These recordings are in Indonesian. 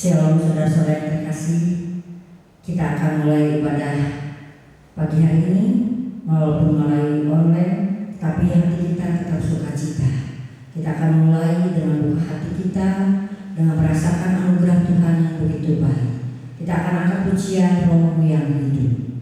Shalom saudara-saudara yang terkasih, kita akan mulai ibadah pagi hari ini walaupun melalui online, tapi hati kita tetap sukacita. Kita akan mulai dengan buka hati kita, dengan merasakan anugerah Tuhan yang begitu baik. Kita akan angkat pujian Roh-Mu yang hidup.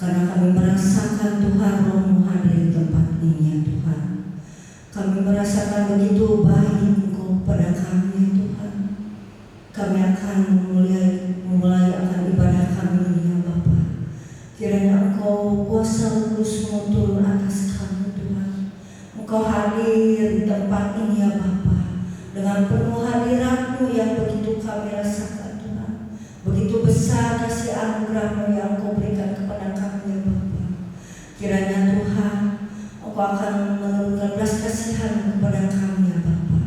Karena kami merasakan Tuhan Roh-Mu hadir di tempat ini ya Tuhan. Kami merasakan begitu baik Engkau pada kami ya Tuhan. Kami akan memulai akan ibadah kami ini ya Bapa. Kiranya Engkau kuasa kudus turun atas kami Tuhan. Engkau hadir di tempat ini ya Bapa, dengan penuh hadirat-Mu yang begitu kami rasakan Tuhan. Begitu besar kasih anugerah-Mu yang Engkau berikan kepada kami ya Bapa. Kiranya Tuhan Engkau akan menurunkan belas kasihan kepada kami ya Bapa.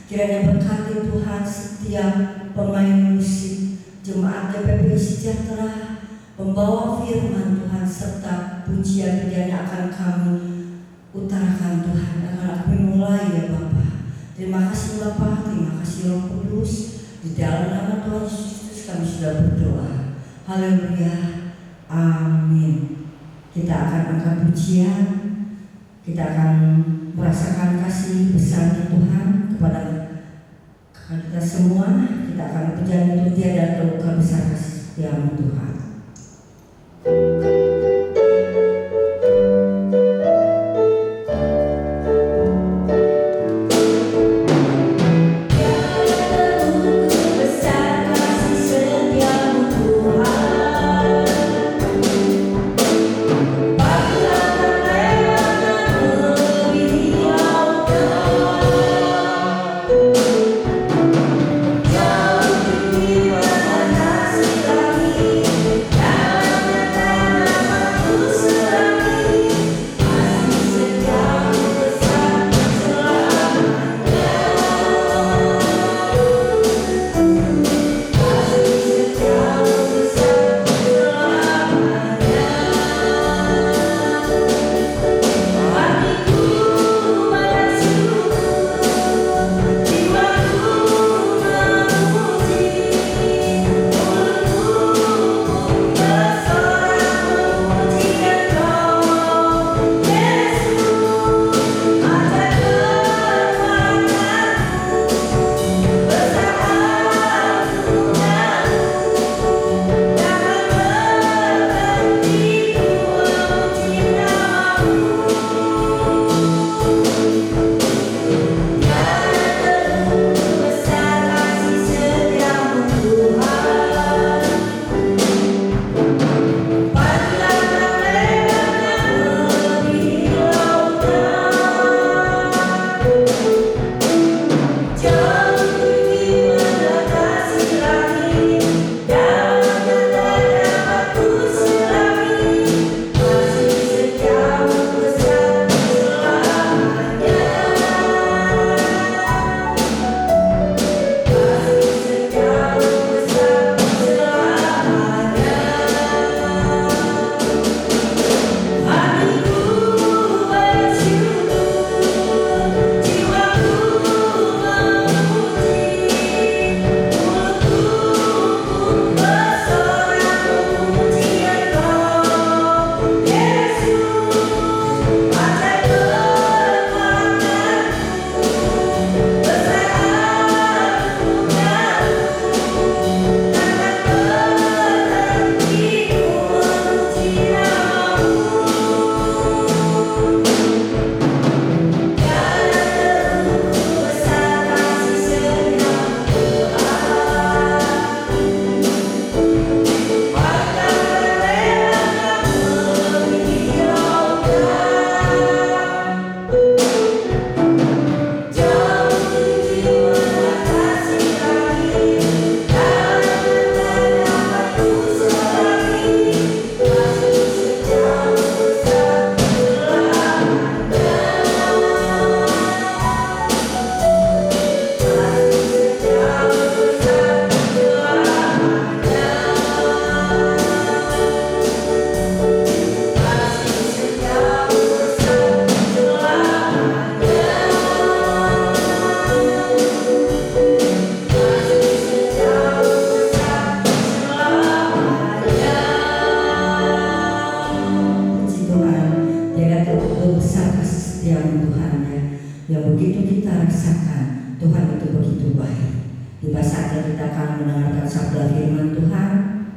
Kiranya berkati Tuhan setiap pemain musik, jemaat GPPI Sejahtera, pembawa firman Tuhan, serta pujian-pujian yang akan kami utarakan Tuhan, akan kami mulai ya Bapa. Terima kasih Bapa, terima kasih Roh Kudus. Di dalam nama Tuhan Yesus Kristus kami sudah berdoa. Haleluya, amin. Kita akan angkat pujian, kita akan merasakan kasih besar Tuhan kepada kita semua. Kita akan pujian itu tiada terluka besar kasih setiamu Tuhan.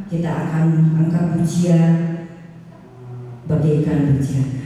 Kita akan angkat pujian bagaikan bejana.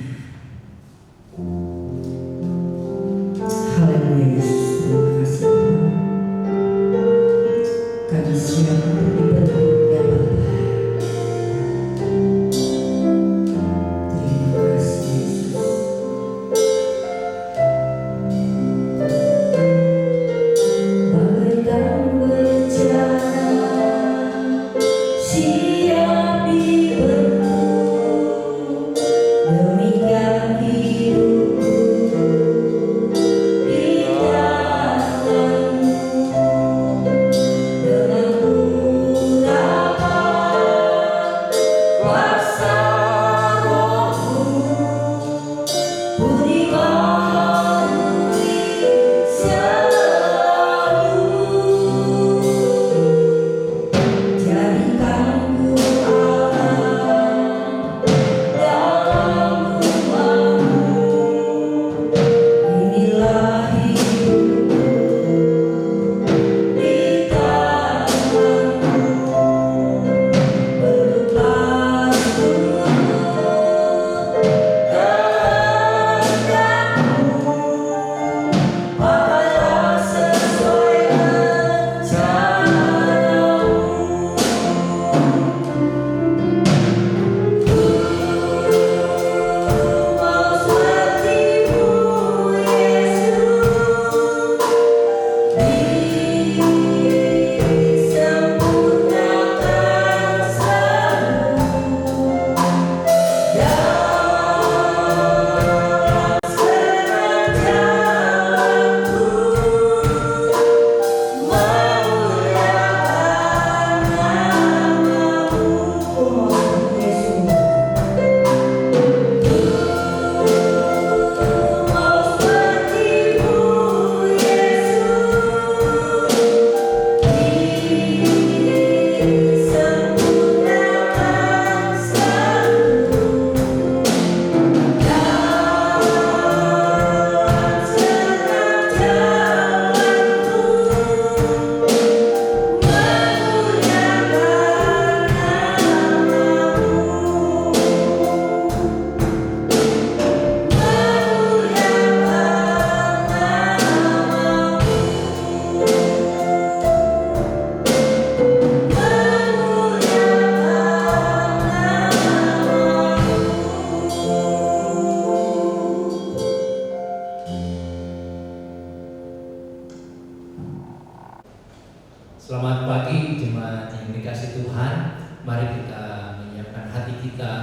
Tuhan, mari kita menyiapkan hati kita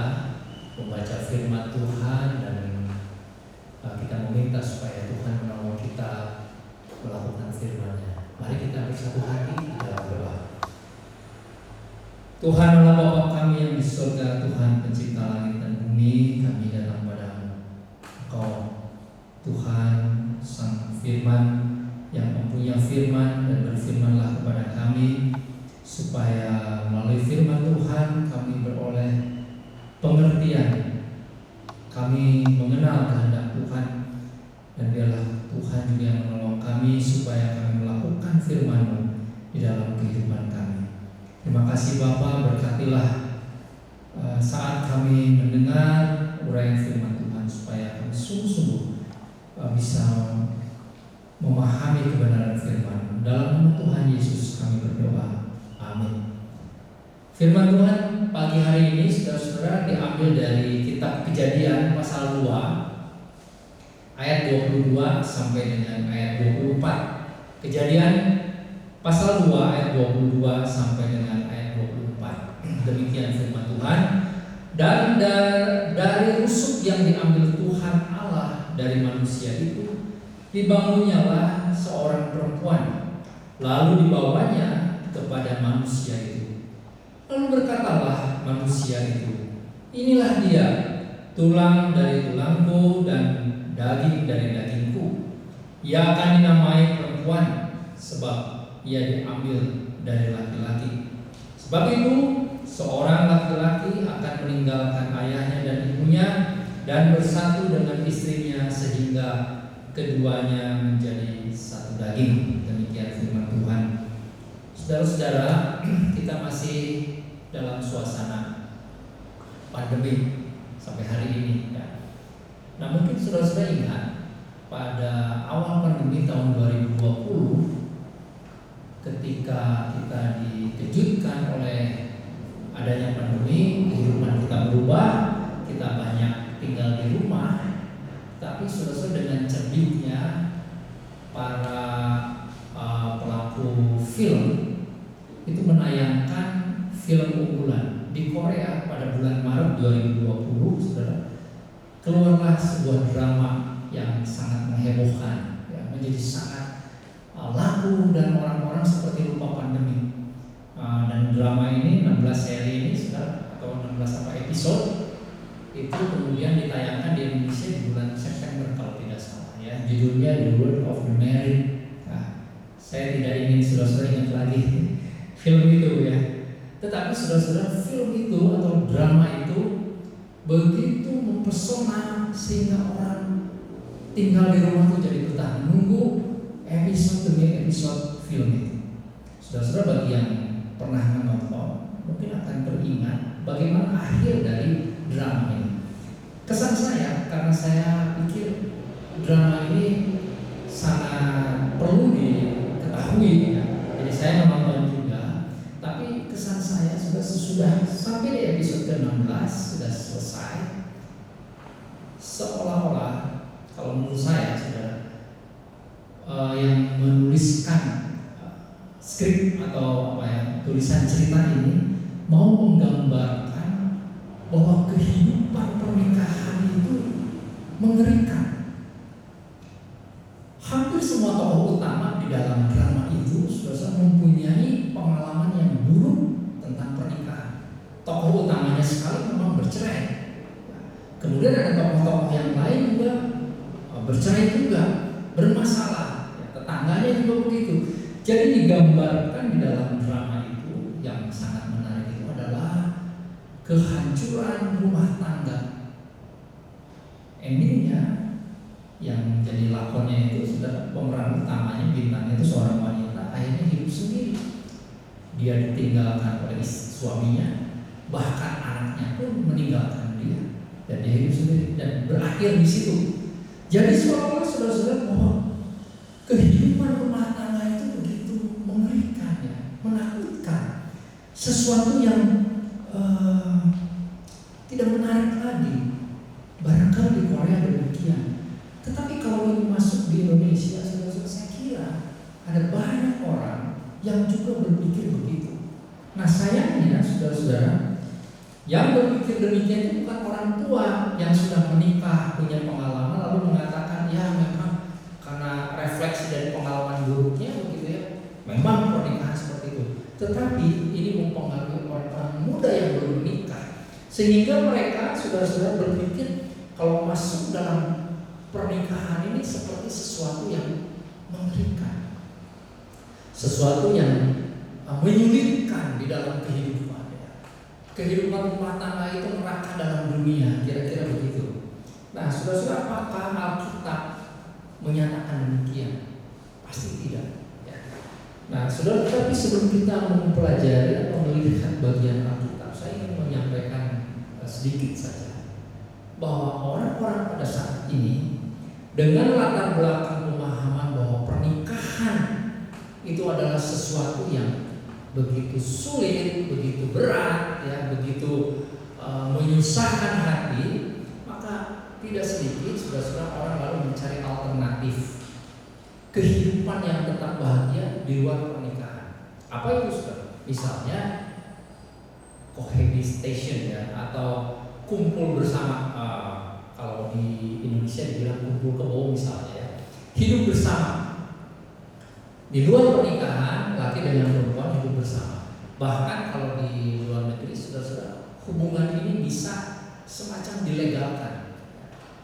membaca firman Tuhan dan kita meminta supaya Tuhan menolong kita melakukan firman-Nya. Mari kita bersatu hati di dalam doa. Tuhan Allah Bapa kami yang di surga, Tuhan pencipta langit dan bumi, kami datang padamu. Engkau Tuhan Sang Firman yang mempunyai firman, dan berfirmanlah kepada kami supaya melalui firman Tuhan kami beroleh pengertian, kami mengenal kehendak Tuhan, dan biarlah Tuhan juga yang menolong kami supaya kami melakukan firman-Mu di dalam kehidupan kami. Terima kasih Bapa, berkatilah saat kami mendengar uraian firman Tuhan supaya kami sungguh-sungguh bisa memahami kebenaran firman. Dalam nama Tuhan Yesus kami berdoa. Amin. Firman Tuhan pagi hari ini saudara-saudara diambil dari kitab Kejadian pasal 2 ayat 22 sampai dengan ayat 24. Kejadian pasal 2 ayat 22 sampai dengan ayat 24. Demikian firman Tuhan. Dan dari rusuk yang diambil Tuhan Allah dari manusia itu, dibangunnyalah seorang perempuan, lalu dibawanya kepada manusia itu. Lalu berkatalah manusia itu, inilah dia, tulang dari tulangku dan daging dari dagingku. Ia akan dinamai perempuan, sebab ia diambil dari laki-laki. Sebab itu seorang laki-laki akan meninggalkan ayahnya dan ibunya dan bersatu dengan istrinya sehingga keduanya menjadi satu daging. Demikian firman Tuhan. Saudara-saudara, kita masih dalam suasana pandemi sampai hari ini ya. Nah, mungkin saudara-saudara ingat pada awal pandemi tahun 2020, ketika kita dikejutkan oleh adanya pandemi, kehidupan kita berubah, kita banyak tinggal di rumah. Tapi saudara-saudara, dengan cerdiknya para pelaku film itu menayangkan film unggulan di Korea pada bulan Maret 2020, saudara, keluarlah sebuah drama yang sangat menghebohkan, ya, menjadi sangat laku dan orang-orang seperti lupa pandemi. Dan drama ini 16 seri ini, saudara, atau 16 episode itu kemudian ditayangkan di Indonesia di bulan September kalau tidak salah ya. Judulnya The World of the Married. Nah, saya tidak ingin saudara-saudara ingat lagi film itu ya. Tetapi saudara-saudara, film itu atau drama itu begitu mempesona sehingga orang tinggal di rumah itu jadi betah menunggu episode demi episode film itu. Saudara-saudara, bagi yang pernah menonton mungkin akan teringat bagaimana akhir dari drama ini. Kesan saya, karena saya pikir drama ini sangat perlu diketahui ya. Jadi saya menonton juga, tapi kesan saya sudah sampai di episode ke-16 sudah selesai, seolah-olah kalau menurut saya saudara, yang menuliskan skrip atau tulisan cerita ini mau menggambarkan bahwa kehidupan pernikahan itu mengerikan. Hampir semua tokoh utama di dalam drama itu sudah mempunyai pengalaman yang buruk tentang pernikahan. Tokoh utamanya sekali memang bercerai. Kemudian ada tokoh-tokoh yang lain juga bercerai juga, bermasalah. Tetangganya juga begitu. Jadi digambarkan di dalam drama itu yang sangat menarik itu adalah kehancuran rumah tangga. Endingnya yang menjadi lakonnya itu sudah pemeran utamanya, bintangnya itu seorang wanita, akhirnya hidup sendiri. Dia ditinggalkan oleh suaminya, bahkan anaknya pun meninggalkan dia, dan dia hidup sendiri dan berakhir di situ. Jadi seolah-olah saudara-saudara bahwa kehidupan rumah tangga itu begitu mengerikan ya, menakutkan, sesuatu yang tidak menarik lagi. Barangkali di Korea demikian. Tetapi kalau ini masuk di Indonesia, saudara-saudara, saya kira ada banyak orang yang juga berpikir begitu. Nah sayangnya saudara-saudara, yang berpikir demikian itu bukan orang tua yang sudah menikah, punya pengalaman, lalu mengatakan ya memang karena refleksi dari pengalaman buruknya begitu ya, memang pernikahan seperti itu. Tetapi ini mempengaruhi orang-orang muda yang belum menikah, sehingga mereka saudara-saudara berpikir kalau masuk dalam pernikahan ini seperti sesuatu yang mengerikan, sesuatu yang menyulitkan di dalam kehidupan. Kehidupan rumah tangga itu neraka dalam dunia, kira-kira begitu. Nah, saudara-saudara, apakah Alkitab menyatakan demikian? Pasti tidak. Ya. Nah, saudara, tapi sebelum kita mempelajari atau melihat bagian Alkitab, saya ingin menyampaikan sedikit saja bahwa orang-orang pada saat ini dengan latar belakang pemahaman bahwa pernikahan itu adalah sesuatu yang begitu sulit, begitu berat, ya, begitu menyusahkan hati, maka tidak sedikit saudara-saudara orang lalu mencari alternatif kehidupan yang tetap bahagia di luar pernikahan. Apa itu saudara? Misalnya cohabitation ya, atau kumpul bersama. Kalau di Indonesia dibilang kumpul kebo misalnya ya, hidup bersama. Di luar pernikahan, laki dengan perempuan hidup bersama. Bahkan kalau di luar negeri, saudara-saudara, hubungan ini bisa semacam dilegalkan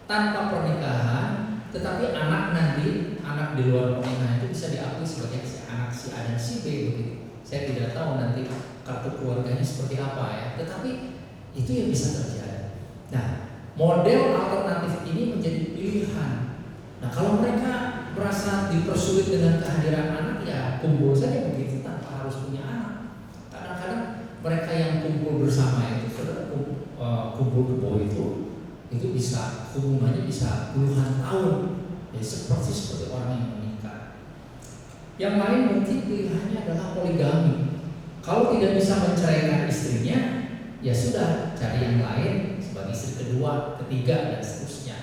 tanpa pernikahan, tetapi anak nanti, anak di luar pernikahan itu bisa diakui sebagai anak si A dan si B begitu. Saya tidak tahu nanti kartu keluarganya seperti apa ya, tetapi itu yang bisa terjadi. Nah, model alternatif ini menjadi pilihan. Nah, kalau mereka merasa dipersulit dengan kehadiran anak, ya kumpul saja begitu tanpa harus punya anak. Kadang-kadang mereka yang kumpul bersama itu, saudara, kumpul kebo itu bisa hubungannya bisa puluhan tahun, ya seperti orang yang menikah. Yang lain mungkin pilihannya adalah poligami. Kalau tidak bisa menceraikan istrinya, ya sudah cari yang lain sebagai istri kedua, ketiga dan seterusnya.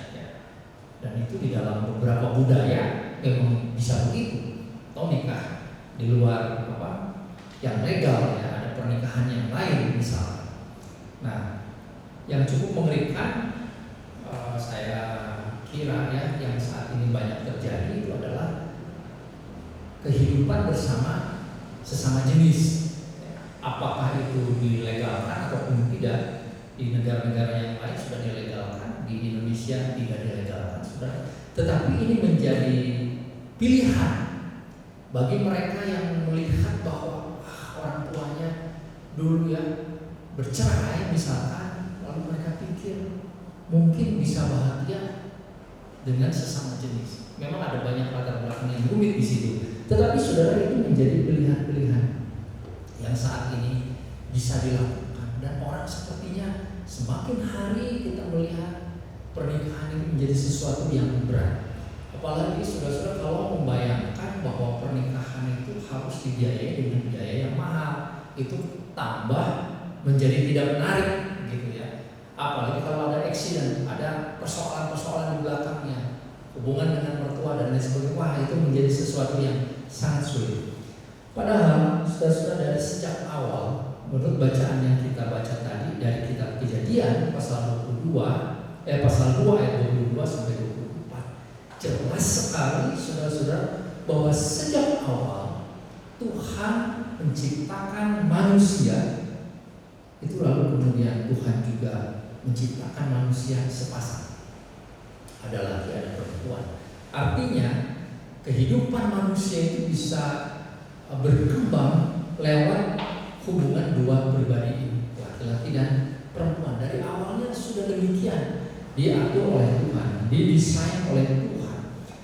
Dan itu di dalam beberapa budaya memang bisa begitu. Atau nikah di luar yang legal ya, ada pernikahan yang lain misalnya. Nah, yang cukup mengerikan saya kira ya, yang saat ini banyak terjadi itu adalah kehidupan bersama sesama jenis. Apakah itu dilegalkan ataupun tidak? Di negara-negara yang lain sudah dilegalkan, di Indonesia tidak dilegalkan, sudah. Tetapi ini menjadi pilihan bagi mereka yang melihat bahwa orang tuanya dulu ya bercerai misalkan, lalu mereka pikir mungkin bisa bahagia dengan sesama jenis. Memang ada banyak latar belakang yang rumit di situ, tetapi saudara, itu menjadi pilihan-pilihan yang saat ini bisa dilakukan, dan orang sepertinya semakin hari kita melihat pernikahan ini menjadi sesuatu yang berat. Apalagi saudara-saudara kalau membayangkan bahwa pernikahan itu harus dibiayai dengan biaya yang mahal, itu tambah menjadi tidak menarik gitu ya. Apalagi kalau ada accident, ada persoalan-persoalan di belakangnya, hubungan dengan mertua dan lain sebagainya, wah itu menjadi sesuatu yang sangat sulit. Padahal saudara-saudara, dari sejak awal, menurut bacaan yang kita baca tadi dari kitab Kejadian pasal 2 ayat 22 sampai 24, jelas sekali saudara-saudara bahwa sejak awal Tuhan menciptakan manusia itu, lalu kemudian Tuhan juga menciptakan manusia sepasang, ada laki ada perempuan. Artinya kehidupan manusia itu bisa berkembang lewat hubungan dua pribadi ini, laki-laki dan perempuan. Dari awalnya sudah demikian, diatur oleh Tuhan, didesain oleh Tuhan.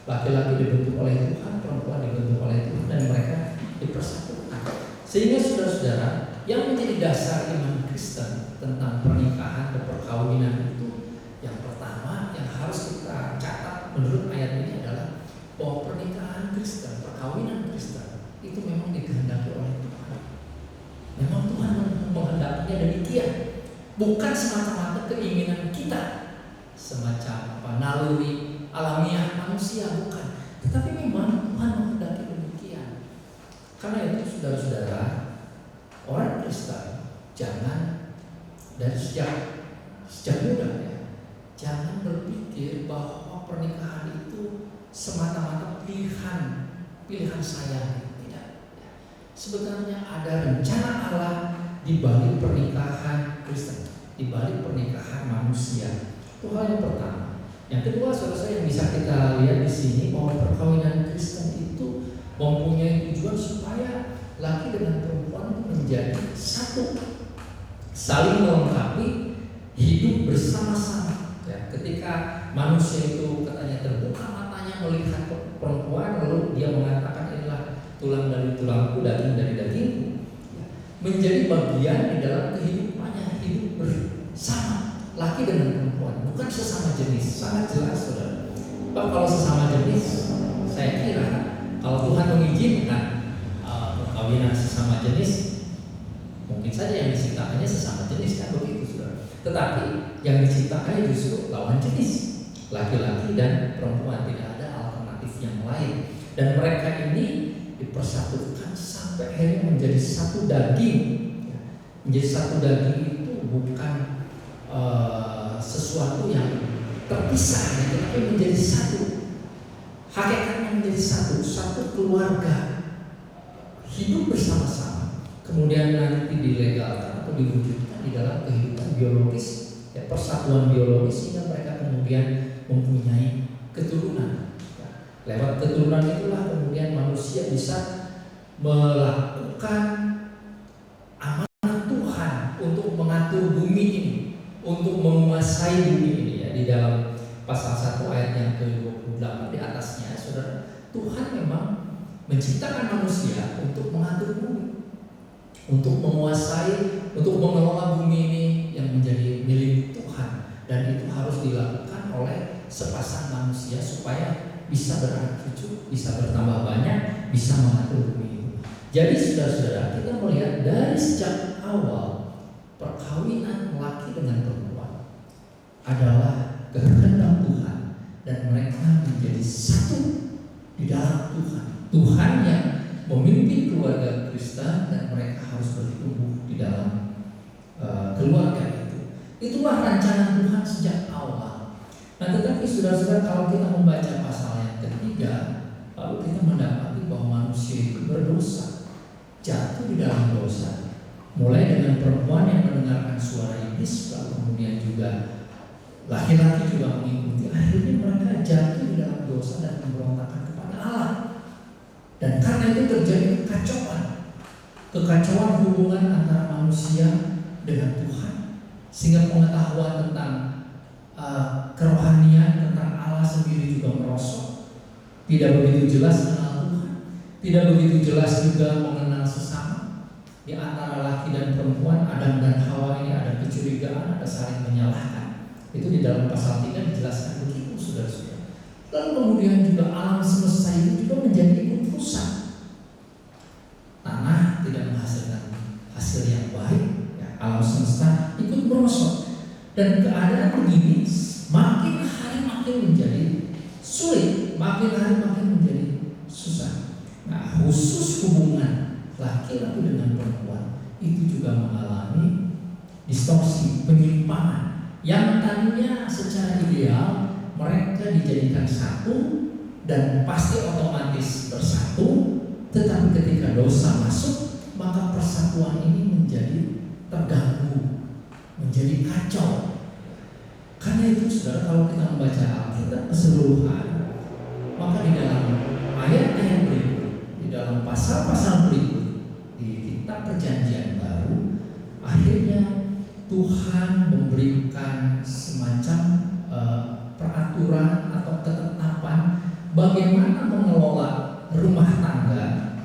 Laki-laki dibentuk oleh Tuhan, perempuan dibentuk oleh Tuhan, dan mereka dipersatukan. Sehingga saudara-saudara, yang menjadi dasar iman Kristen tentang pernikahan dan perkawinan itu, yang pertama yang harus kita catat menurut ayat ini adalah bahwa pernikahan Kristen, perkawinan Kristen itu memang dikehendaki oleh Tuhan. Memang Tuhan menghendakinya demikian, bukan semata-mata keinginan kita, semacam naluri alamiah manusia, bukan. Tetapi memang Tuhan menghendaki demikian. Karena itu saudara-saudara, orang Kristen jangan dari sejak muda ya, jangan berpikir bahwa pernikahan itu semata-mata pilihan saya. Tidak. Sebenarnya ada rencana Allah di balik pernikahan Kristen, di balik pernikahan manusia. Itu hal yang pertama. Yang kedua, saudara yang bisa kita lihat di sini bahwa perkawinan Kristen itu mempunyai tujuan supaya laki dengan perempuan menjadi satu, saling melengkapi, hidup bersama-sama. Ya, ketika manusia itu katanya terbuka matanya melihat perempuan, lalu dia mengatakan inilah tulang dari tulangku, daging dari dagingku, ya, menjadi bagian di dalam kehidupannya, hidup bersama laki dengan perempuan, bukan sesama jenis. Sangat jelas, saudara. Kalau sesama jenis, saya kira kalau Tuhan mengizinkan perkawinan sesama jenis, mungkin saja yang diciptakannya sesama jenis, kan begitu, saudara. Tetapi yang diciptakannya justru lawan jenis, laki-laki dan perempuan, tidak ada alternatif yang lain. Dan mereka ini dipersatukan sampai akhirnya menjadi satu daging. Menjadi satu daging itu bukan sesuatu yang terpisah, tapi menjadi satu. Hakikatnya menjadi satu keluarga, hidup bersama-sama, kemudian nanti dilegalkan atau diwujudkan di dalam kehidupan biologis, ya, persatuan biologis, sehingga mereka kemudian mempunyai keturunan. Ya, lewat keturunan itulah kemudian manusia bisa melakukan amanat Tuhan untuk mengatur bumi ini, untuk menguasai bumi ini, ya. Di dalam pasal 1 ayat yang ke-28 di atasnya, saudara, Tuhan memang menciptakan manusia untuk mengatur bumi, untuk menguasai, untuk mengelola bumi ini yang menjadi milik Tuhan, dan itu harus dilakukan oleh sepasang manusia supaya bisa beranak cucu, bisa bertambah banyak, bisa mengatur bumi itu. Jadi saudara-saudara, kita melihat dari sejak awal perkawinan laki dengan perempuan adalah kehendak Tuhan, dan mereka menjadi satu di dalam Tuhan. Tuhan yang memimpin keluarga Kristen, dan mereka harus bertumbuh di dalam keluarga itu. Itulah rencana Tuhan sejak awal. Nah, tetapi saudara-saudara, kalau kita membaca pasal yang ketiga, lalu kita mendapati bahwa manusia itu berdosa, jatuh di dalam dosa. Mulai dengan perempuan yang mendengarkan suara iblis, lalu kemudian juga laki-laki juga mengikuti. Akhirnya mereka jatuh di dalam dosa dan pemberontakan kepada Allah. Dan karena itu terjadi kekacauan hubungan antara manusia dengan Tuhan, sehingga pengetahuan tentang kerohanian, tentang Allah sendiri juga merosot. Tidak begitu jelas mengenal Tuhan, tidak begitu jelas juga mengenal sesama. Di antara laki dan perempuan, Adam dan Hawa ini ada kecurigaan, ada saling menyalahkan. Itu di dalam pasal 3 dijelaskan begitu, saudara-saudara. Lalu kemudian juga alam semesta itu juga menjadi ikut rusak. Tanah tidak menghasilkan hasil yang baik, ya, alam semesta ikut merosot. Dan keadaan begini makin hari makin menjadi sulit, makin hari makin menjadi susah. Nah, khusus hubungan laki-laki dengan perempuan itu juga mengalami distorsi, penyimpangan. Yang tadinya secara ideal mereka dijadikan satu dan pasti otomatis bersatu, tetapi ketika dosa masuk, maka persatuan ini menjadi terganggu, menjadi kacau. Karena itu saudara, kalau kita membaca Alkitab keseluruhan, maka di dalam ayat-ayat berikut, di dalam pasal-pasal berikut di kitab Perjanjian Baru, akhirnya Tuhan memberikan semacam peraturan atau ketetapan bagaimana mengelola rumah tangga,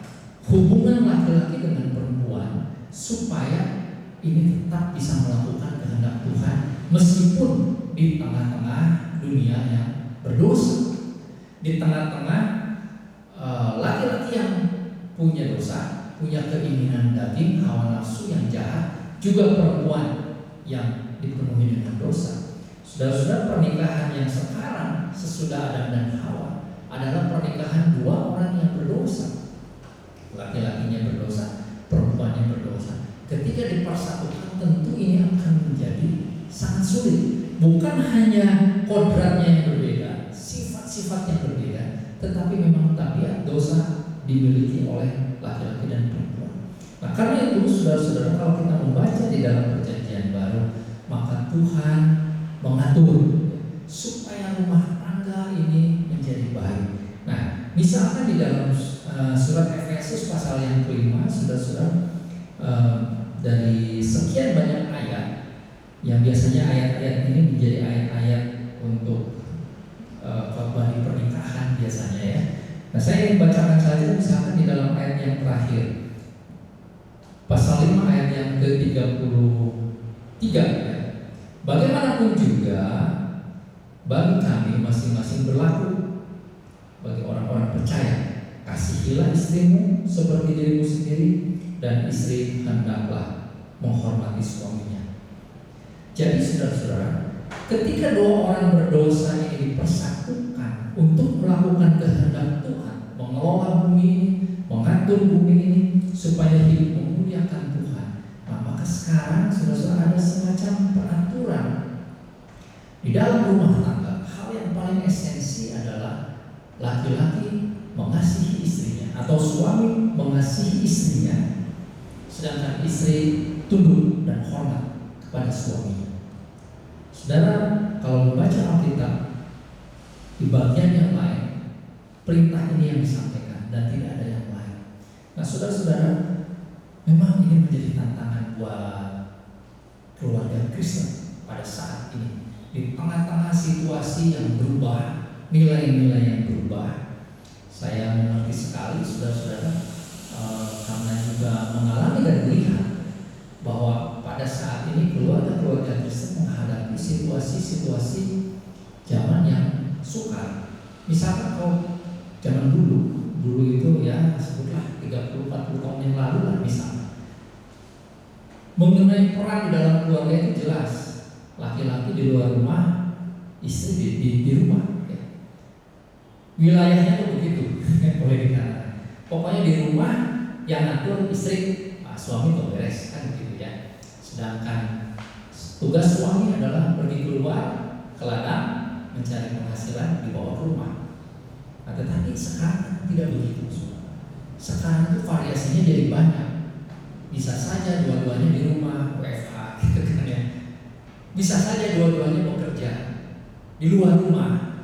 hubungan laki-laki dengan perempuan, supaya ini tetap bisa melakukan kehendak Tuhan meskipun di tengah-tengah dunia yang berdosa, di tengah-tengah laki-laki yang punya dosa, punya keinginan daging, hawa nafsu yang jahat, juga perempuan yang dipenuhi dengan dosa. Saudara-saudara, pernikahan yang sekarang sesudah Adam dan Hawa adalah pernikahan dua orang yang berdosa. Laki-lakinya berdosa, perempuannya berdosa. ketika dipersatukan tentu ini akan menjadi sangat sulit. Bukan hanya kodratnya yang berbeda, sifat-sifat yang berbeda, tetapi memang tabiat dosa dimiliki oleh laki-laki dan perempuan. Nah, karena itu saudara-saudara, kalau kita membaca di dalam Perjanjian Baru, maka Tuhan mengatur supaya rumah tangga ini menjadi baik. Nah, misalkan di dalam surat Efesus pasal yang kelima, saudara-saudara, dari sekian banyak ayat yang biasanya ayat-ayat ini menjadi ayat-ayat untuk khotbah di pernikahan biasanya ya. Nah, saya ingin bacakan saja misalkan di dalam ayat yang terakhir, pasal 5 ayat yang ke-33 ya. Bagaimanapun juga bagi kami masing-masing berlaku bagi orang-orang percaya, kasihilah istrimu seperti dirimu sendiri, dan istri hendaklah menghormati suaminya. Jadi saudara-saudara, ketika dua orang berdosa ini dipersatukan untuk melakukan kehendak Tuhan, mengelola bumi ini, mengatur bumi ini supaya hidup memuliakan Tuhan, nah, maka sekarang saudara-saudara ada semacam peraturan di dalam rumah tangga. Hal yang paling esensi adalah laki-laki mengasihi istrinya atau suami mengasihi istrinya, sedangkan istri tunduk dan hormat kepada suaminya. Saudara, kalau membaca Alkitab di bagian yang lain, perintah ini yang disampaikan dan tidak ada yang lain. Nah, saudara-saudara, memang ini menjadi tantangan buat keluarga Kristen pada saat ini. Di tengah-tengah situasi yang berubah, nilai-nilai yang berubah, saya mengerti sekali saudara-saudara, karena juga mengalami dan melihat bahwa pada saat ini keluarga-keluarga Kristen menghadapi situasi-situasi zaman yang sukar. Misalkan kalau zaman dulu itu ya sebutlah 30-40 tahun yang lalu lah misalnya, mengenai peran di dalam keluarga itu jelas, laki-laki di luar rumah, istri di rumah ya. Wilayahnya tuh begitu boleh dikatakan. Pokoknya di rumah yang ngatur istri, suami tuh beres kan begitu ya. Sedangkan tugas suami adalah pergi keluar ke ladang mencari penghasilan dibawa ke rumah. Nah, tetapi sekarang tidak begitu. Sekarang itu variasinya jadi banyak. Bisa saja dua-duanya di rumah WFH gitu kan ya. Bisa saja dua-duanya bekerja di luar rumah.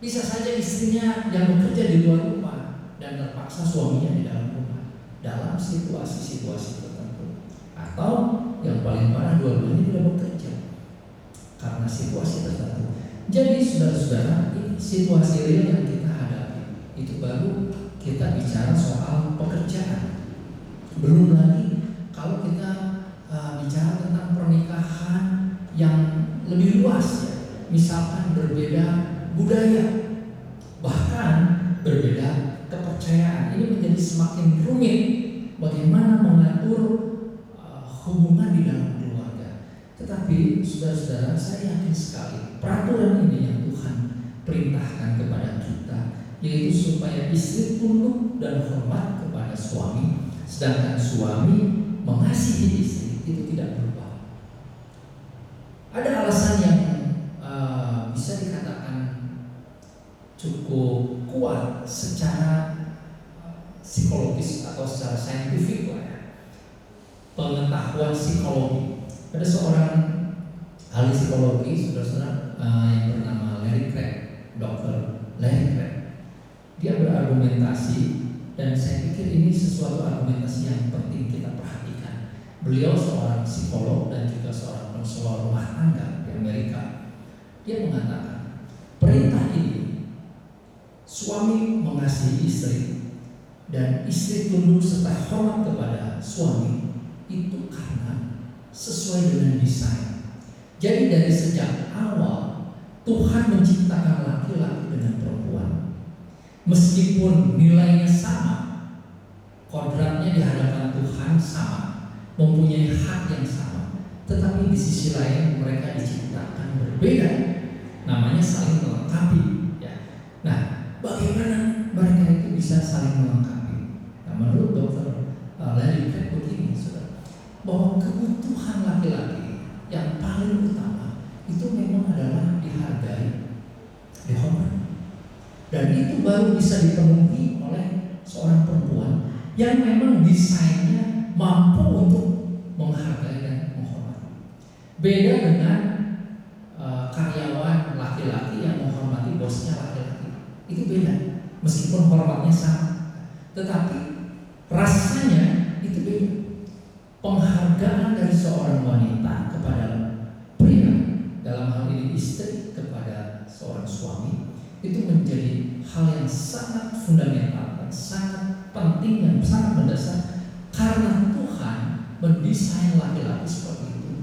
Bisa saja istrinya yang bekerja di luar rumah dan terpaksa suaminya di dalam rumah dalam situasi-situasi tertentu. Atau yang paling parah dua-duanya tidak bekerja karena situasi tertentu. Jadi saudara-saudara, ini situasi real yang kita hadapi. Itu baru kita bicara soal pekerjaan. Belum lagi kalau kita bicara tentang pernikahan yang lebih luas ya. Misalkan berbeda budaya, bahkan berbeda kepercayaan. Ini menjadi semakin rumit bagaimana mengatur hubungan di dalam keluarga. Tetapi saudara-saudara, saya yakin sekali peraturan ini yang Tuhan perintahkan kepada kita, yaitu supaya istri tunduk dan hormat kepada suami, sedangkan suami mengasihi istri, itu tidak berubah. Ada alasan yang bisa dikatakan cukup kuat secara psikologis atau secara saintifik lah ya. Pengetahuan psikologi. Ada seorang ahli psikologi, saudara-saudara, yang bernama Larry Craig, Dr. Larry Craig. Dia berargumentasi dan saya pikir ini sesuatu argumentasi yang penting kita perhatikan. Beliau seorang psikolog dan juga seorang konselor rumah tangga di Amerika. Dia mengatakan perintah ini, suami mengasihi istri dan istri tunduk serta hormat kepada suami, itu karena sesuai dengan desain. Jadi dari sejak awal Tuhan menciptakan laki-laki dengan perempuan. Meskipun nilainya sama, kodratnya di hadapan Tuhan sama, mempunyai hak yang sama, tetapi di sisi lain mereka diciptakan berbeda. Namanya saling melengkapi ya. Nah, bagaimana mereka itu bisa saling melengkapi? Nah, menurut Dr. Larry Craig begini, saudara, bahwa seorang laki-laki yang paling utama itu memang adalah dihargai, dihormati. Dan itu baru bisa dipenuhi oleh seorang perempuan yang memang desainnya mampu untuk menghargai dan menghormati. Beda dengan karyawan laki-laki yang menghormati bosnya laki-laki. Itu beda, meskipun hormatnya sama, tetapi rasanya itu beda. Penghargaan dari seorang wanita kepada pria, dalam hal ini istri kepada seorang suami, itu menjadi hal yang sangat fundamental dan sangat penting dan sangat mendasar, karena Tuhan mendesain laki-laki seperti itu.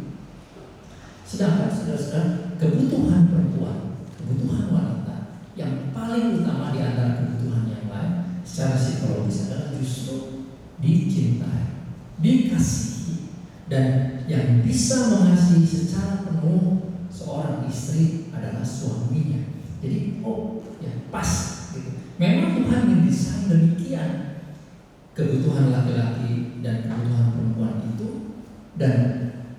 Sedangkan saudara-saudara, kebutuhan perempuan, kebutuhan wanita yang paling utama di antara kebutuhan yang lain secara psikologis adalah justru dicintai, dikasihi, dan yang bisa mengasihi secara penuh seorang istri adalah suaminya. Jadi pas gitu. Memang Tuhan mendesain demikian kebutuhan laki-laki dan kebutuhan perempuan itu, dan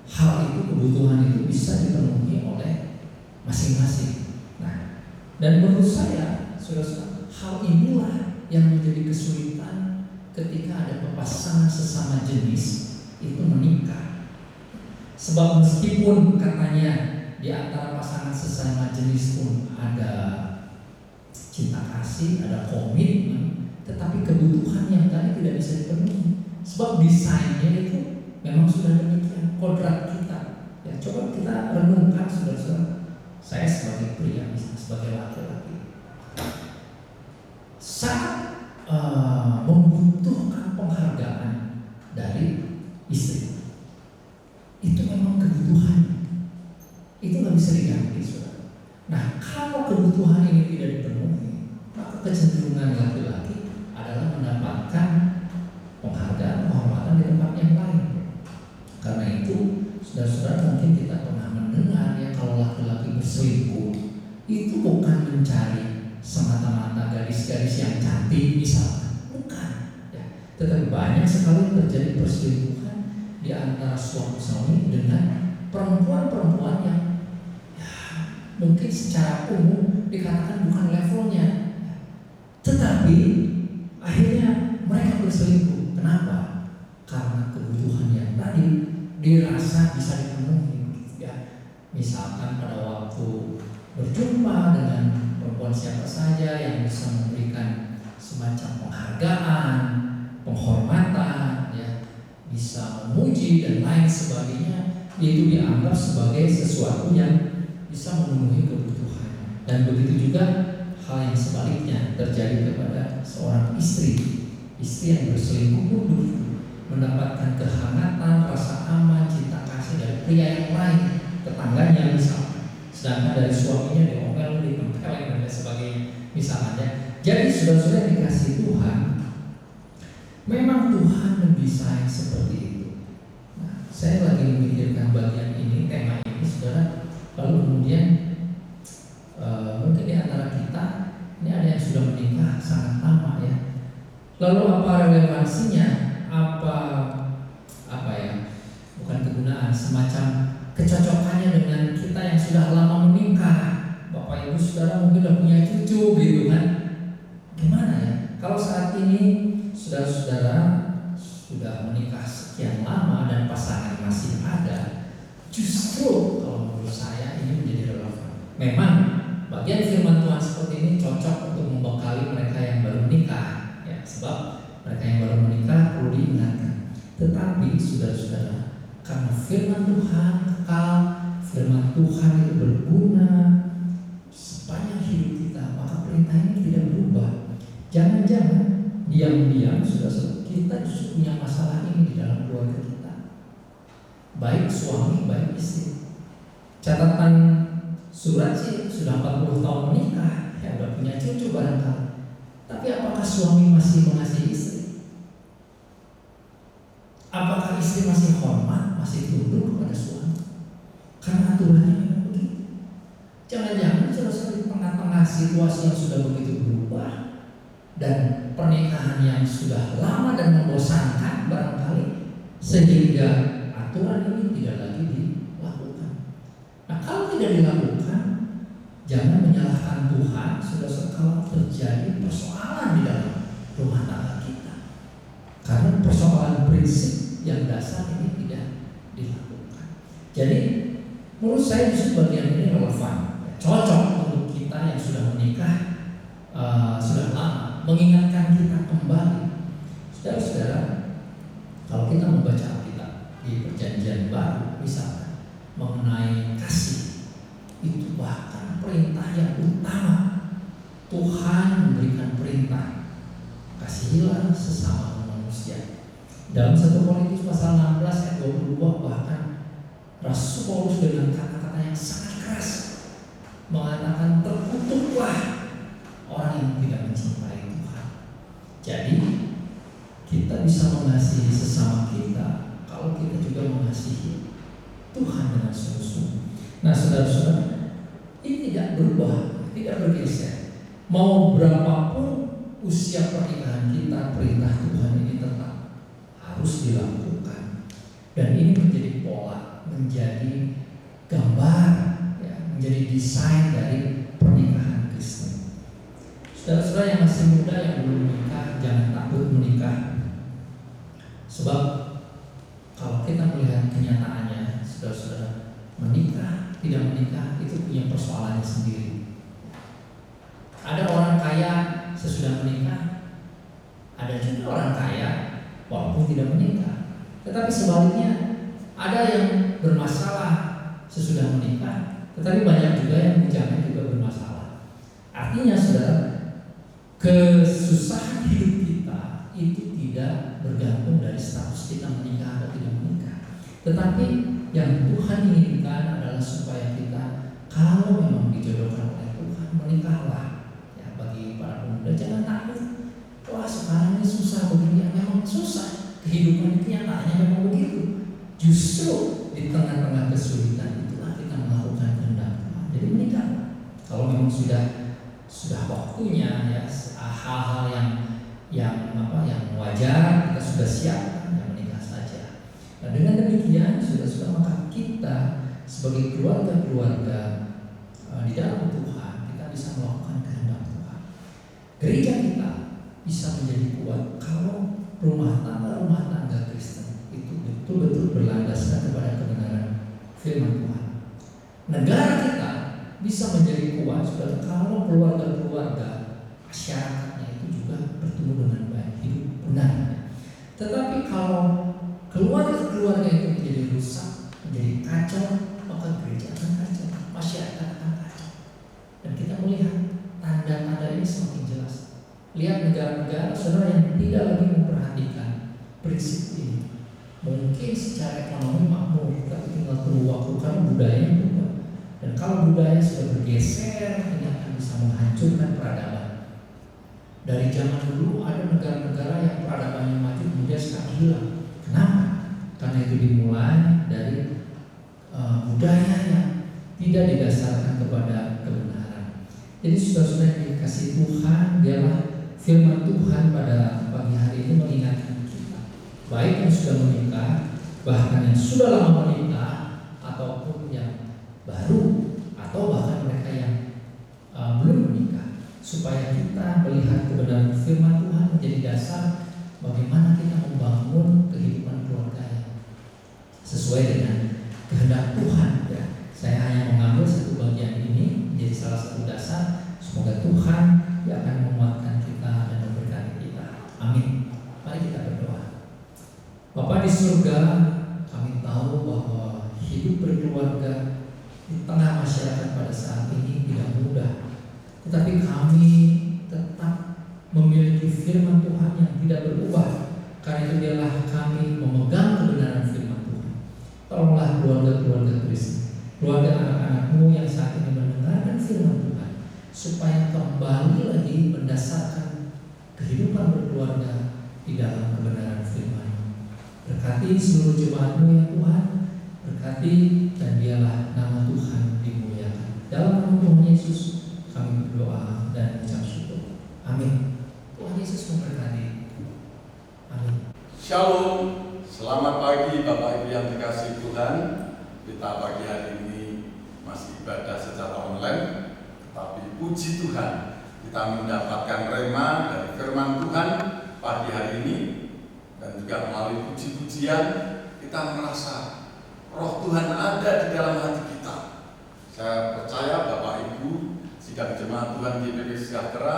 hal itu, kebutuhan itu bisa dipenuhi oleh masing-masing. Nah, dan menurut saya, saudara-saudara, hal inilah yang menjadi kesulitan ketika ada pasangan sesama jenis itu menikah. Sebab meskipun katanya di antara pasangan sesama jenis pun ada cinta kasih, ada komitmen, tetapi kebutuhan yang tadi tidak bisa dipenuhi. Sebab desainnya itu memang sudah demikian, kodrat kita. Ya, coba kita renungkan, saudara-saudara. Saya sebagai pria, misalnya sebagai laki-laki, sangat membutuhkan penghargaan dari istri. Itu memang kebutuhan. Itu nggak bisa diganti, saudara. Nah, kalau kebutuhan ini tidak dipenuhi, maka kecenderungan laki-laki adalah mendapatkan penghargaan, penghormatan di tempat yang lain. Karena itu, saudara-saudara, mungkin kita pernah mendengar ya, kalau laki-laki berselingkuh itu bukan mencari semata-mata gadis-gadis yang cantik misalnya, bukan ya. Tetapi banyak sekali terjadi perselingkuhan di antara suami dengan perempuan-perempuan yang mungkin secara umum dikatakan bukan levelnya, tetapi akhirnya mereka berselingkuh. Kenapa? Karena kebutuhan yang tadi dirasa bisa dipenuhi, ya. Misalkan pada waktu berjumpa dengan perempuan siapa saja yang bisa memberikan semacam penghargaan, penghormatan, ya, bisa memuji dan lain sebagainya, itu dianggap sebagai sesuatu yang bisa memenuhi kebutuhan. Dan begitu juga hal yang sebaliknya terjadi kepada seorang istri yang berselingkuh pun begitu, mendapatkan kehangatan, rasa aman, cinta kasih dari pria yang lain, tetangganya misalnya, sedangkan dari suaminya diomel, ditempeleng dan lain sebagainya misalnya. Jadi saudara-saudara yang dikasihi Tuhan, memang Tuhan mendesain seperti itu. Nah, saya lagi memikirkan bagian ini, tema ini, saudara. Lalu kemudian mungkin di antara kita ini ada yang sudah menikah sangat lama ya. Lalu apa relevansinya? Apa ya? Bukan kegunaan, semacam kecocokannya dengan kita yang sudah lama menikah. Bapak Ibu Saudara mungkin sudah punya cucu gitu kan? Gimana ya? Kalau saat ini saudara-saudara sudah menikah sekian lama dan pasangan masih ada, justru kalau menurut saya ini menjadi relevan. Memang bagian firman Tuhan seperti ini cocok untuk membekali mereka yang baru menikah, ya, sebab mereka yang baru menikah perlu diingatkan. Tetapi saudara-saudara, karena firman Tuhan kekal, firman Tuhan itu berguna sepanjang hidup kita, maka perintah ini tidak berubah. Jangan-jangan diam-diam saudara-saudara kita justru punya masalah ini di dalam keluarga kita, baik suami, baik istri. Catatan surat sih sudah 40 tahun menikah, ya udah punya cucu barangkali. Tapi apakah suami masih mengasihi istri? Apakah istri masih hormat, masih tunduk kepada suami? Karena aturannya memang begitu. Jangan-jangan saudara-saudara di tengah-tengah situasi yang sudah begitu berubah dan pernikahan yang sudah lama dan membosankan barangkali, sehingga aturan ini tidak lagi dilakukan. Nah, kalau tidak dilakukan, jangan menyalahkan Tuhan sudah kalau terjadi persoalan di dalam rumah tangga kita. Karena persoalan prinsip yang dasar ini tidak dilakukan. Jadi menurut saya justru bagian ini relevan, cocok untuk kita yang sudah menikah, sudah lama, mengingatkan kita kembali. Saudara-saudara, kalau kita membaca Alkitab di Perjanjian Baru misalnya mengenai kasih, itu bahkan perintah yang utama. Tuhan memberikan perintah, kasihilah sesama manusia. Dalam 1 Korintus pasal 16 ayat 22 bahkan Rasul Paulus dengan kata-kata yang sangat keras mengatakan, terkutuklah orang yang tidak mencintai Tuhan. Jadi kita bisa mengasihi sesama kita kalau kita juga mengasihi Tuhan dengan sungguh-sungguh. Nah, saudara-saudara, ini tidak berubah, tidak bergeser. Mau berapapun usia pernikahan kita, perintah Tuhan ini tetap harus dilakukan. Dan ini menjadi pola, menjadi gambar, ya, menjadi desain dari pernikahan Kristen. Saudara-saudara yang masih muda yang belum menikah, jangan takut menikah. Sebab kalau kita melihat kenyataannya, saudara-saudara, menikah, tidak menikah itu punya persoalannya sendiri. Ada orang kaya sesudah menikah, ada juga orang kaya walaupun tidak menikah. Tetapi sebaliknya, ada yang bermasalah sesudah menikah, tetapi banyak juga yang bujangan juga bermasalah. Artinya, saudara, kesusahan hidup kita itu tidak bergantung dari status kita menikah atau tidak menikah. Tetapi yang Tuhan inginkan adalah supaya kita, kalau memang dijodohkan oleh Tuhan, menikahlah. Ya, bagi para pemuda jangan takut. Wah, sekarang ini susah begini, memang susah. Kehidupan kenyataannya memang begitu. Justru di tengah-tengah kesulitan itulah kita melakukan kehendak Tuhan. Jadi menikahlah. Kalau memang sudah waktunya, ya, hal-hal yang wajar, kita sudah siap, ya menikah saja. Nah, dengan demikian sudah maka kita sebagai keluarga di dalam Tuhan, kita bisa melakukan kehendak Tuhan. Gereja kita bisa menjadi kuat kalau rumah tangga Kristen itu betul-betul berlandaskan kepada kebenaran firman Tuhan. Negara kita bisa menjadi kuat kalau keluarga masyarakatnya itu juga bertumbuh dengan baik, hidup benar. Tetapi kalau keluarga itu menjadi rusak, menjadi kacau, maka gereja akan kacau, masyarakat akan kacau. Dan kita melihat tanda-tanda ini semakin jelas. Lihat negara-negara saudara yang tidak lagi memperhatikan prinsip ini. Mungkin secara ekonomi makmur, tapi tinggal tunggu waktu kan budayanya berubah. Dan kalau budaya sudah bergeser, ini akan bisa menghancurkan peradaban. Dari zaman dulu ada negara-negara yang peradabannya maju kemudian sekarang hilang. Kenapa? Karena itu dimulai dari budaya yang tidak didasarkan kepada kebenaran. Jadi saudara-saudara yang dikasih Tuhan, dialah firman Tuhan pada pagi hari ini mengingatkan kita, baik yang sudah menikah, bahkan yang sudah lama menikah, ataupun yang baru, atau bahkan mereka yang belum menikah, supaya kita melihat kebenaran firman Tuhan menjadi dasar bagaimana kita membangun kehidupan keluarga yang sesuai dengan kehendak Tuhan. Ya, saya hanya mengambil satu bagian ini menjadi salah satu dasar. Semoga Tuhan yang akan menguatkan kita dan memberkati kita. Amin. Mari kita berdoa. Bapa di surga, kami tahu bahwa hidup berkeluarga di tengah masyarakat pada saat ini tidak mudah. Tetapi kami tetap memiliki firman Tuhan yang tidak berubah. Karena itu dialah kami memegang kebenaran firman Tuhan. Tolonglah keluarga-keluarga Kristen, keluarga anak-anakmu yang saat ini mendengarkan firman Tuhan, supaya kembali lagi mendasarkan kehidupan berkeluarga di dalam kebenaran firman. Berkati seluruh jemaat-Mu ya Tuhan, berkati dan biarlah nama Tuhan dimuliakan. Dalam nama Tuhan Yesus kami berdoa dan mengucap syukur. Amin. Tuhan Yesus memberkati. Amin. Shalom, selamat pagi Bapak Ibu yang dikasihi Tuhan. kita pagi hari ini masih ibadah secara online, tapi puji Tuhan kita mendapatkan rema dari firman Tuhan pagi hari ini, dan juga melalui puji-pujian kita merasa roh Tuhan ada di dalam hati kita. Saya percaya Bapak Ibu sidang jemaat Tuhan GPP Sejahtera,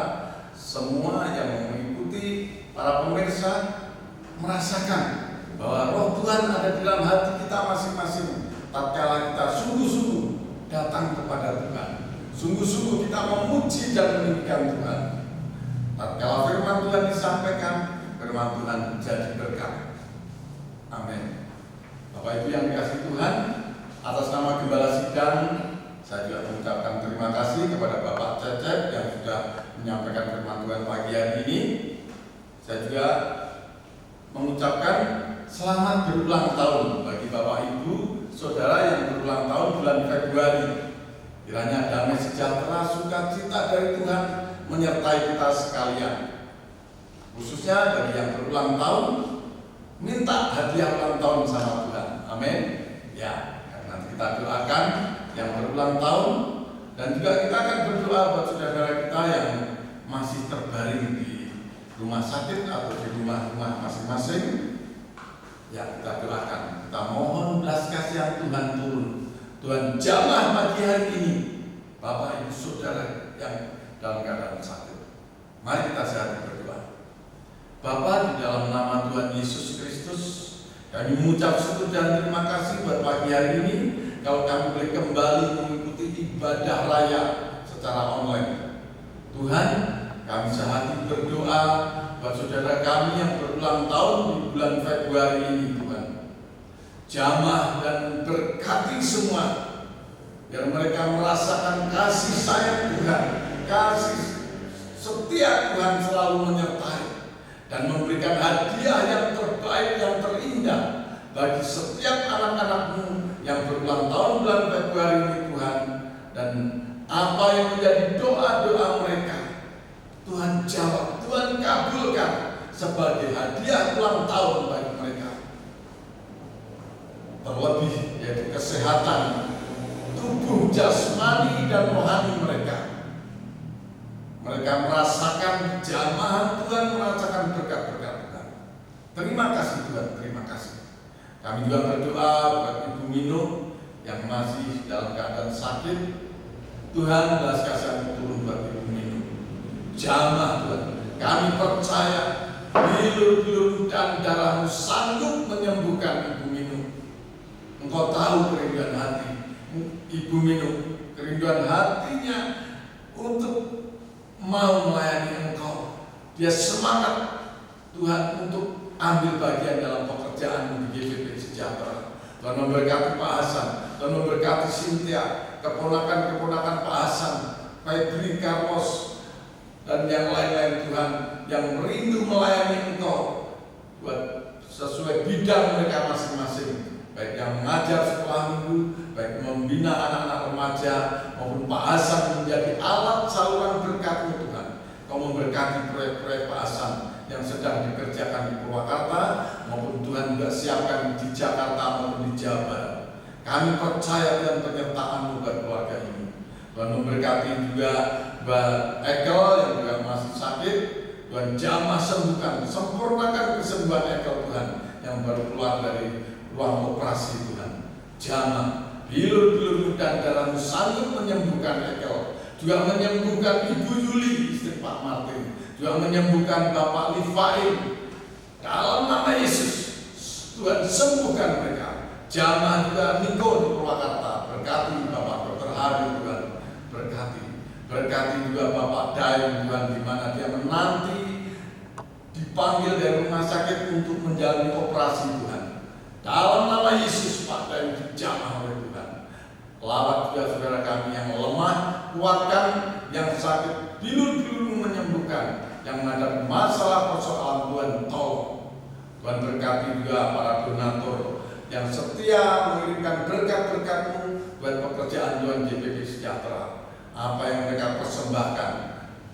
semua yang mengikuti, para pemirsa merasakan bahwa roh Tuhan ada di dalam hati kita masing-masing tatkala kita sungguh-sungguh datang kepada Tuhan, sungguh-sungguh kita memuji dan meninggikan Tuhan. Tatkala firman Tuhan disampaikan, firman Tuhan jadi berkat. Amin. Bapak Ibu yang dikasihi Tuhan, atas nama Gembala Sidang, saya juga mengucapkan terima kasih kepada Bapak Cecep yang sudah menyampaikan firman Tuhan pagi hari ini. Saya juga mengucapkan selamat berulang tahun bagi Bapak Ibu, Saudara yang berulang tahun bulan Februari. Kiranya damai sejahtera, sukacita dari Tuhan menyertai kita sekalian. Khususnya bagi yang berulang tahun, minta hadiah ulang tahun sama Tuhan. Amin. Ya, nanti kita doakan yang berulang tahun, dan juga kita akan berdoa buat saudara kita yang masih terbaring di rumah sakit atau di rumah-rumah masing-masing. Ya, kita doakan, kita mohon belas kasihan Tuhan turun. Tuhan jamah pagi hari ini Bapak Ibu Saudara yang dalam keadaan sakit. Mari kita sehati berdoa. Bapa, di dalam nama Tuhan Yesus Kristus, kami mengucap syukur dan terima kasih buat pagi hari ini kalau kami boleh kembali mengikuti ibadah raya secara online. Tuhan, kami sehati berdoa buat saudara kami yang berulang tahun di bulan Februari ini, Tuhan. Jamah dan berkati semua, biar mereka merasakan kasih sayang Tuhan, kasih setia Tuhan selalu menyertai, dan memberikan hadiah yang terbaik, yang terindah bagi setiap anak-anak-Mu yang berulang tahun bulan Februari ini, Tuhan. Dan apa yang menjadi doa-doa mereka, Tuhan jawab, Tuhan kabulkan sebagai hadiah ulang tahun bagi mereka. Terlebih yaitu kesehatan tubuh jasmani dan rohani mereka. Mereka merasakan jamahan Tuhan, merasakan berkat-berkat Tuhan. Terima kasih Tuhan, terima kasih. Kami juga berdoa buat Ibu Mino yang masih dalam keadaan sakit. Tuhan belas kasihan turun buat Ibu Mino. Jamah Tuhan, kami percaya bilur-bilur dan darah-Mu sanggup menyembuhkan Ibu Mino. Engkau tahu kerinduan hati Ibu Mino, kerinduan hatinya untuk mau melayani Engkau. Dia semangat Tuhan untuk ambil bagian dalam pekerjaan di GPP Sejahtera. Tuhan memberkati Pak Hasan, Tuhan memberkati Cynthia, keponakan-keponakan Pak Hasan, Febri, Carlos, dan yang lain-lain Tuhan yang merindu melayani Engkau buat sesuai bidang mereka masing-masing, baik yang mengajar sekolah minggu, baik membina anak-anak remaja, maupun Pak Hasan menjadi alat saluran berkat-Mu Tuhan. Kau memberkati proyek-proyek Pak Hasan yang sedang dikerjakan di Purwakarta, maupun Tuhan juga siapkan di Jakarta maupun di Jawa Barat. Kami percaya dengan penyertaan-Mu buat keluarga ini. Tuhan memberkati juga Mbak Ekel yang juga masih sakit. Tuhan jamah sembuhkan, sempurnakan kesembuhan Ekel Tuhan yang baru keluar dari ruang operasi Tuhan. Jamah, bilur-bilur dan darah-Mu sanggup menyembuhkan Ekel, juga menyembuhkan Ibu Yuli istri Pak Martin, juga menyembuhkan Bapak Lifail. Dalam nama Yesus, Tuhan sembuhkan mereka. Jamah juga Niko di Purwakarta, berkati Bapak Dr. Hari Tuhan, berkati juga Bapak Daeng Tuhan, di mana dia menanti dipanggil dari rumah sakit untuk menjalani operasi Tuhan. Dalam nama Yesus, Pak Daeng dijamah oleh Tuhan. Lawat juga saudara kami yang lemah, kuatkan, yang sakit bilur-bilur menyembuhkan, yang menghadapi masalah persoalan Tuhan tolong. Tuhan berkati juga para donatur yang setia mengirimkan berkat-berkat-Mu buat pekerjaan Tuhan GPP Sejahtera. Apa yang mereka persembahkan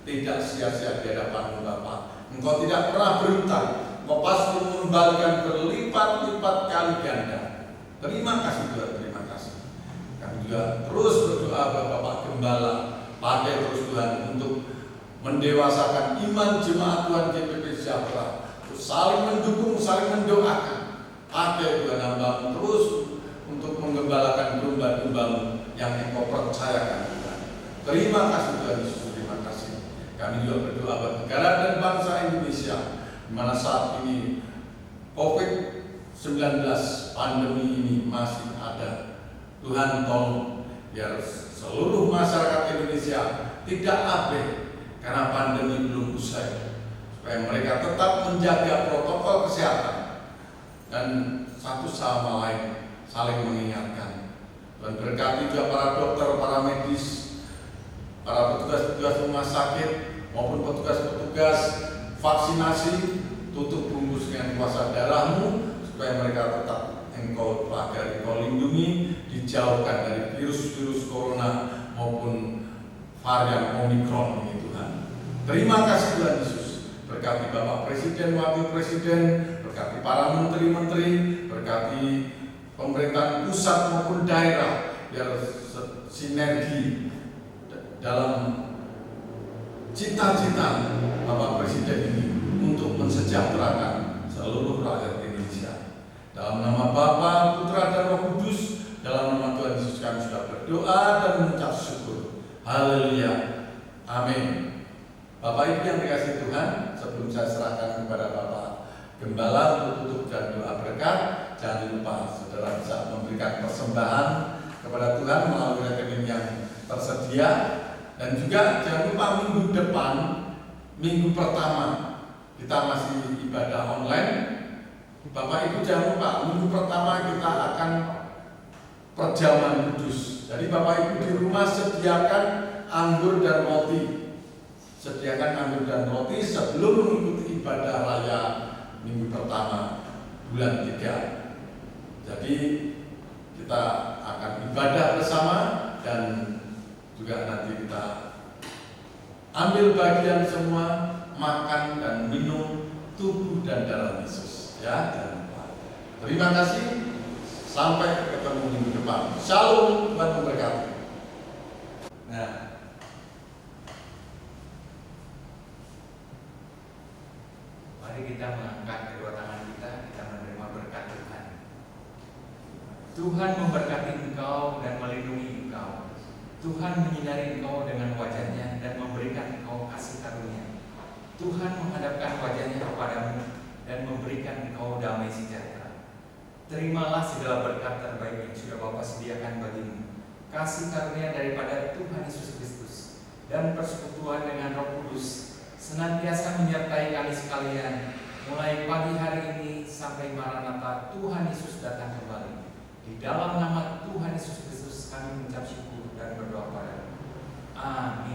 tidak sia-sia di hadapan-Mu Bapa. Engkau tidak pernah berhutang, Engkau pasti mengembalikan berlipat-lipat kali ganda. Terima kasih Tuhan, terima kasih. juga terus berdoa kepada Bapak Gembala, pakai terus Tuhan untuk mendewasakan iman jemaat Tuhan GPP Sejahtera, saling mendukung, saling mendoakan. Pakai Tuhan hamba terus untuk menggembalakan domba-dombamu yang Engkau percayakan Tuhan. Terima kasih Tuhan Yesus, terima kasih. Kami juga berdoa buat negara dan bangsa Indonesia, di mana saat ini COVID-19 pandemi ini masih ada. Tuhan tolong biar seluruh masyarakat Indonesia tidak abai karena pandemi belum usai, supaya mereka tetap menjaga protokol kesehatan dan satu sama lain saling mengingatkan. Dan berkati juga para dokter, para medis, para petugas-petugas rumah sakit maupun petugas-petugas vaksinasi. Tutup bungkus dengan kuasa darah-Mu supaya mereka tetap Engkau pelajari, Engkau lindungi, dijauhkan dari virus-virus corona maupun varian Omikron ini Tuhan. Terima kasih Tuhan Yesus. Berkati Bapak Presiden, Wakil Presiden, berkati para menteri-menteri, berkati pemerintahan pusat maupun daerah, biar sinergi dalam cita-cita Bapak Presiden ini untuk mensejahterakan seluruh rakyat Indonesia. Dalam nama Bapa, Putra, dan Roh Kudus, dalam nama Tuhan Yesus kami sudah berdoa dan mengucap syukur. Haleluya. Amin. Bapak Ibu yang dikasihi Tuhan, sebelum saya serahkan kepada Bapak Gembala untuk tutup dan doa berkat, jangan lupa saudara bisa memberikan persembahan kepada Tuhan melalui rekening yang tersedia. Dan juga jangan lupa minggu depan, minggu pertama kita masih ibadah online. Bapak Ibu jangan lupa minggu pertama kita akan perjamuan kudus. Jadi Bapak Ibu di rumah sediakan anggur dan roti. Sediakan anggur dan roti sebelum mengikuti ibadah raya minggu pertama bulan 3. Jadi kita akan ibadah bersama dan juga nanti kita ambil bagian semua, makan dan minum tubuh dan darah Yesus. Ya, jangan lupa. Terima kasih. Sampai ketemu minggu depan. Shalom, Tuhan memberkati. Nah, mari kita mengangkat kedua tangan kita menerima berkat Tuhan. Tuhan memberkati engkau dan melindungi engkau. Tuhan menyinari engkau dengan wajah-Nya dan memberikan engkau kasih karunia. Tuhan menghadapkan wajah-Nya kepadamu dan memberikan engkau damai sejahtera. Terimalah segala berkat terbaik yang sudah Bapa sediakan bagimu. Kasih karunia daripada Tuhan Yesus Kristus dan persekutuan dengan Roh Kudus senantiasa menyertai kami sekalian, mulai pagi hari ini sampai Maranatha Tuhan Yesus datang kembali. Di dalam nama Tuhan Yesus Kristus kami mengucap syukur dan berdoa pada. Amin.